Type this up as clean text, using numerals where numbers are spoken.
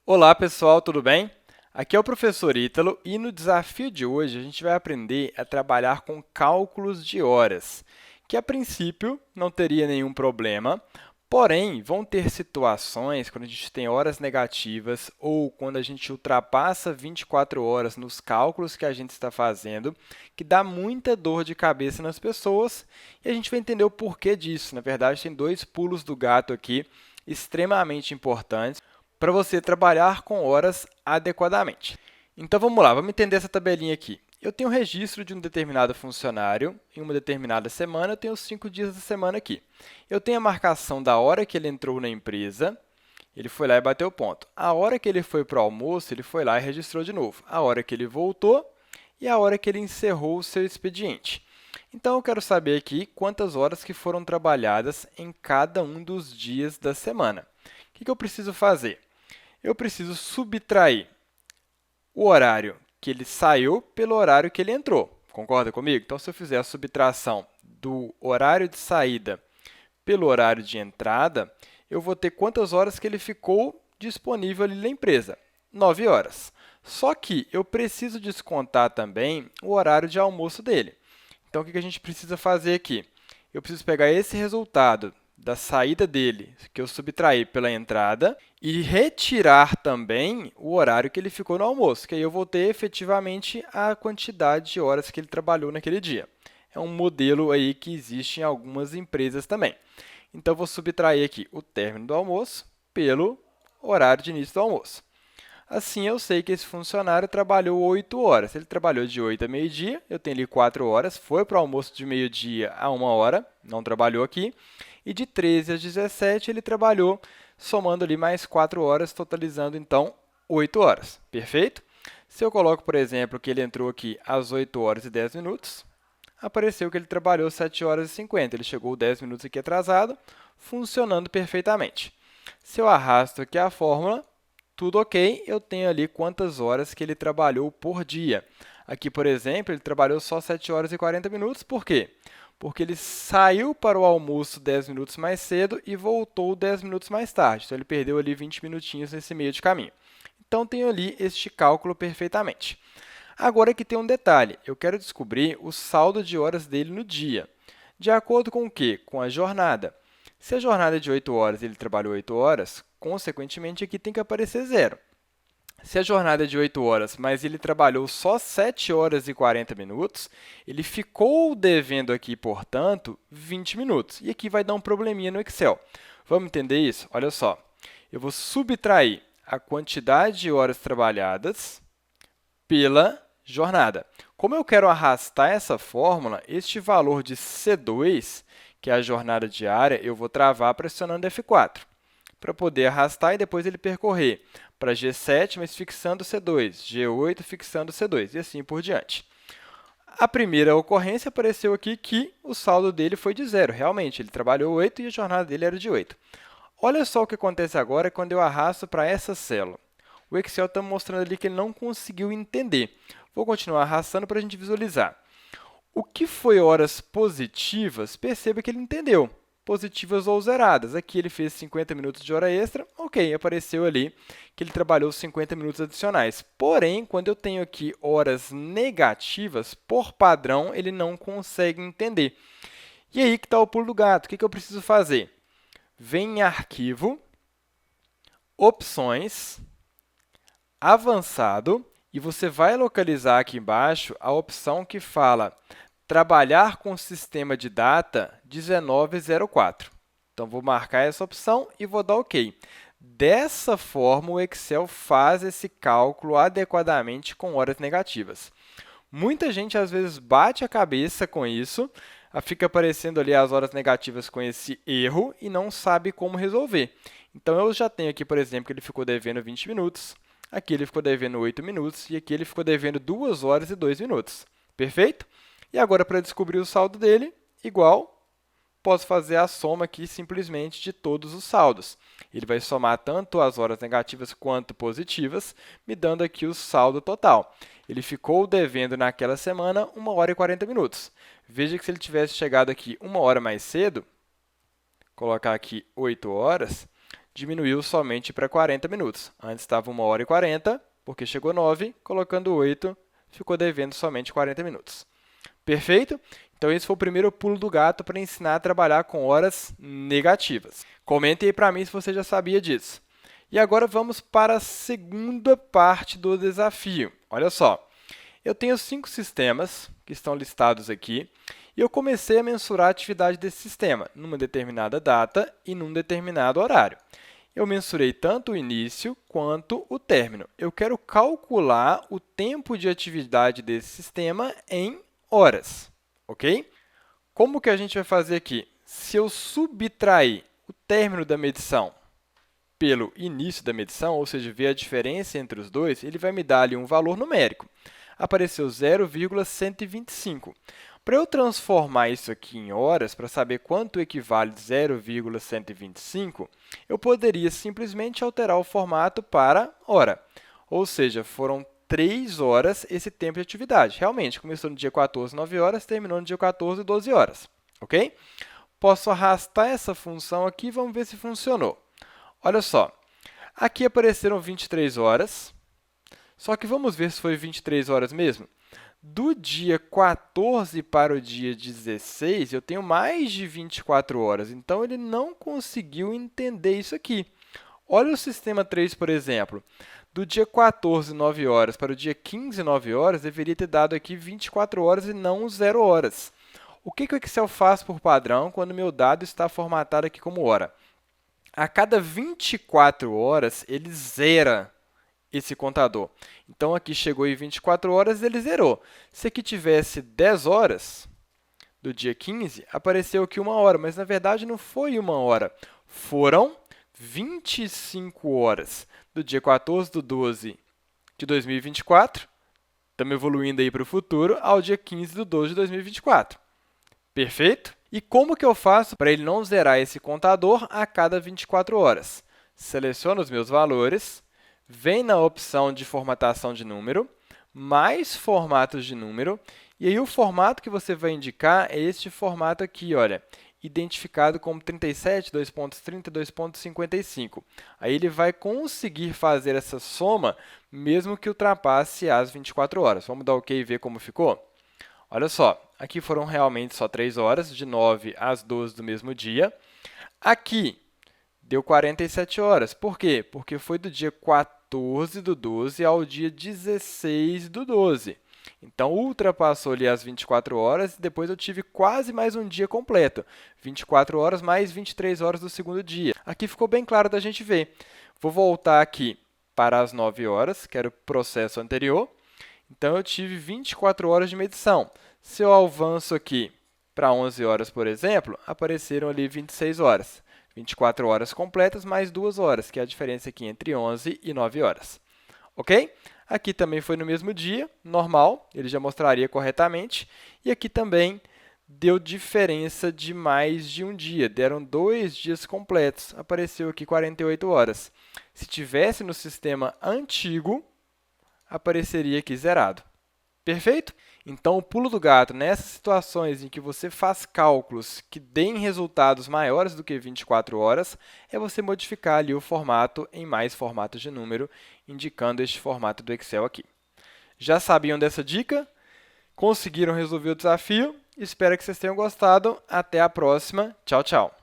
Olá pessoal, tudo bem? Aqui é o professor Ítalo e no desafio de hoje a gente vai aprender a trabalhar com cálculos de horas, que a princípio não teria nenhum problema, porém vão ter situações quando a gente tem horas negativas ou quando a gente ultrapassa 24 horas nos cálculos que a gente está fazendo, que dá muita dor de cabeça nas pessoas e a gente vai entender o porquê disso. Na verdade, tem dois pulos do gato aqui extremamente importantes para você trabalhar com horas adequadamente. Então, vamos lá, vamos entender essa tabelinha aqui. Eu tenho um registro de um determinado funcionário em uma determinada semana, eu tenho os 5 dias da semana aqui. Eu tenho a marcação da hora que ele entrou na empresa, ele foi lá e bateu o ponto. A hora que ele foi para o almoço, ele foi lá e registrou de novo. A hora que ele voltou e a hora que ele encerrou o seu expediente. Então, eu quero saber aqui quantas horas que foram trabalhadas em cada um dos dias da semana. O que eu preciso fazer? Eu preciso subtrair o horário que ele saiu pelo horário que ele entrou. Concorda comigo? Então, se eu fizer a subtração do horário de saída pelo horário de entrada, eu vou ter quantas horas que ele ficou disponível ali na empresa? 9 horas. Só que eu preciso descontar também o horário de almoço dele. Então, o que a gente precisa fazer aqui? Eu preciso pegar esse resultado da saída dele, que eu subtraí pela entrada, e retirar também o horário que ele ficou no almoço, que aí eu vou ter efetivamente a quantidade de horas que ele trabalhou naquele dia. É um modelo aí que existe em algumas empresas também. Então, vou subtrair aqui o término do almoço pelo horário de início do almoço. Assim, eu sei que esse funcionário trabalhou 8 horas. Ele trabalhou de 8 a meio-dia, eu tenho ali 4 horas, foi para o almoço de meio-dia a 1 hora, não trabalhou aqui. E de 13 às 17, ele trabalhou, somando ali mais 4 horas, totalizando, então, 8 horas. Perfeito? Se eu coloco, por exemplo, que ele entrou aqui às 8 horas e 10 minutos, apareceu que ele trabalhou 7 horas e 50. Ele chegou 10 minutos aqui atrasado, funcionando perfeitamente. Se eu arrasto aqui a fórmula, tudo ok, eu tenho ali quantas horas que ele trabalhou por dia. Aqui, por exemplo, ele trabalhou só 7 horas e 40 minutos. Por quê? Porque ele saiu para o almoço 10 minutos mais cedo e voltou 10 minutos mais tarde. Então, ele perdeu ali 20 minutinhos nesse meio de caminho. Então, tenho ali este cálculo perfeitamente. Agora aqui tem um detalhe, eu quero descobrir o saldo de horas dele no dia. De acordo com o quê? Com a jornada. Se a jornada é de 8 horas e ele trabalhou 8 horas, consequentemente aqui tem que aparecer zero. Se a jornada é de 8 horas, mas ele trabalhou só 7 horas e 40 minutos, ele ficou devendo aqui, portanto, 20 minutos. E aqui vai dar um probleminha no Excel. Vamos entender isso? Olha só, eu vou subtrair a quantidade de horas trabalhadas pela jornada. Como eu quero arrastar essa fórmula, este valor de C2, que é a jornada diária, eu vou travar pressionando F4, para poder arrastar e depois ele percorrer para G7, mas fixando C2, G8 fixando C2, e assim por diante. A primeira ocorrência apareceu aqui que o saldo dele foi de zero. Realmente, ele trabalhou 8 e a jornada dele era de 8. Olha só o que acontece agora quando eu arrasto para essa célula. O Excel está mostrando ali que ele não conseguiu entender. Vou continuar arrastando para a gente visualizar. O que foi horas positivas, perceba que ele entendeu. Positivas ou zeradas. Aqui ele fez 50 minutos de hora extra, ok, apareceu ali que ele trabalhou 50 minutos adicionais. Porém, quando eu tenho aqui horas negativas, por padrão, ele não consegue entender. E aí que está o pulo do gato. O que eu preciso fazer? Vem em Arquivo, Opções, Avançado, e você vai localizar aqui embaixo a opção que fala Trabalhar com sistema de data 1904. Então, vou marcar essa opção e vou dar OK. Dessa forma, o Excel faz esse cálculo adequadamente com horas negativas. Muita gente, às vezes, bate a cabeça com isso, fica aparecendo ali as horas negativas com esse erro e não sabe como resolver. Então, eu já tenho aqui, por exemplo, que ele ficou devendo 20 minutos, aqui ele ficou devendo 8 minutos e aqui ele ficou devendo 2 horas e 2 minutos. Perfeito? E agora, para descobrir o saldo dele, igual, posso fazer a soma aqui simplesmente de todos os saldos. Ele vai somar tanto as horas negativas quanto positivas, me dando aqui o saldo total. Ele ficou devendo naquela semana 1 hora e 40 minutos. Veja que se ele tivesse chegado aqui 1 hora mais cedo, colocar aqui 8 horas, diminuiu somente para 40 minutos. Antes estava 1h40, porque chegou 9, colocando 8, ficou devendo somente 40 minutos. Perfeito? Então, esse foi o primeiro pulo do gato para ensinar a trabalhar com horas negativas. Comente aí para mim se você já sabia disso. E agora vamos para a segunda parte do desafio. Olha só, eu tenho 5 sistemas que estão listados aqui e eu comecei a mensurar a atividade desse sistema numa determinada data e num determinado horário. Eu mensurei tanto o início quanto o término. Eu quero calcular o tempo de atividade desse sistema em horas, ok? Como que a gente vai fazer aqui? Se eu subtrair o término da medição pelo início da medição, ou seja, ver a diferença entre os dois, ele vai me dar ali um valor numérico. Apareceu 0,125. Para eu transformar isso aqui em horas, para saber quanto equivale 0,125, eu poderia simplesmente alterar o formato para hora. Ou seja, foram 3 horas esse tempo de atividade. Realmente, começou no dia 14, 9 horas, terminou no dia 14, 12 horas. Ok? Posso arrastar essa função aqui e vamos ver se funcionou. Olha só, aqui apareceram 23 horas, só que vamos ver se foi 23 horas mesmo. Do dia 14 para o dia 16, eu tenho mais de 24 horas, então ele não conseguiu entender isso aqui. Olha o sistema 3, por exemplo. Do dia 14, 9 horas, para o dia 15, 9 horas, deveria ter dado aqui 24 horas e não 0 horas. O que o Excel faz por padrão quando meu dado está formatado aqui como hora? A cada 24 horas, ele zera esse contador. Então, aqui chegou em 24 horas, ele zerou. Se aqui tivesse 10 horas do dia 15, apareceu aqui 1 hora, mas na verdade não foi 1 hora, foram 25 horas do dia 14 do 12 de 2024, estamos evoluindo aí para o futuro, ao dia 15 do 12 de 2024. Perfeito? E como que eu faço para ele não zerar esse contador a cada 24 horas? Seleciono os meus valores, vem na opção de formatação de número, mais formatos de número, e aí o formato que você vai indicar é este formato aqui, olha, identificado como 37, 2.30, 2.55. Aí ele vai conseguir fazer essa soma, mesmo que ultrapasse as 24 horas. Vamos dar OK e ver como ficou? Olha só, aqui foram realmente só 3 horas, de 9 às 12 do mesmo dia. Aqui deu 47 horas. Por quê? Porque foi do dia 14 do 12 ao dia 16 do 12. Então, ultrapassou ali as 24 horas e depois eu tive quase mais um dia completo. 24 horas mais 23 horas do segundo dia. Aqui ficou bem claro da gente ver. Vou voltar aqui para as 9 horas, que era o processo anterior. Então, eu tive 24 horas de medição. Se eu avanço aqui para 11 horas, por exemplo, apareceram ali 26 horas. 24 horas completas mais 2 horas, que é a diferença aqui entre 11 e 9 horas. Ok? Aqui também foi no mesmo dia, normal, ele já mostraria corretamente. E aqui também deu diferença de mais de um dia, deram 2 dias completos, apareceu aqui 48 horas. Se tivesse no sistema antigo, apareceria aqui zerado. Perfeito? Então, o pulo do gato nessas situações em que você faz cálculos que deem resultados maiores do que 24 horas é você modificar ali o formato em mais formatos de número, indicando este formato do Excel aqui. Já sabiam dessa dica? Conseguiram resolver o desafio? Espero que vocês tenham gostado. Até a próxima. Tchau, tchau!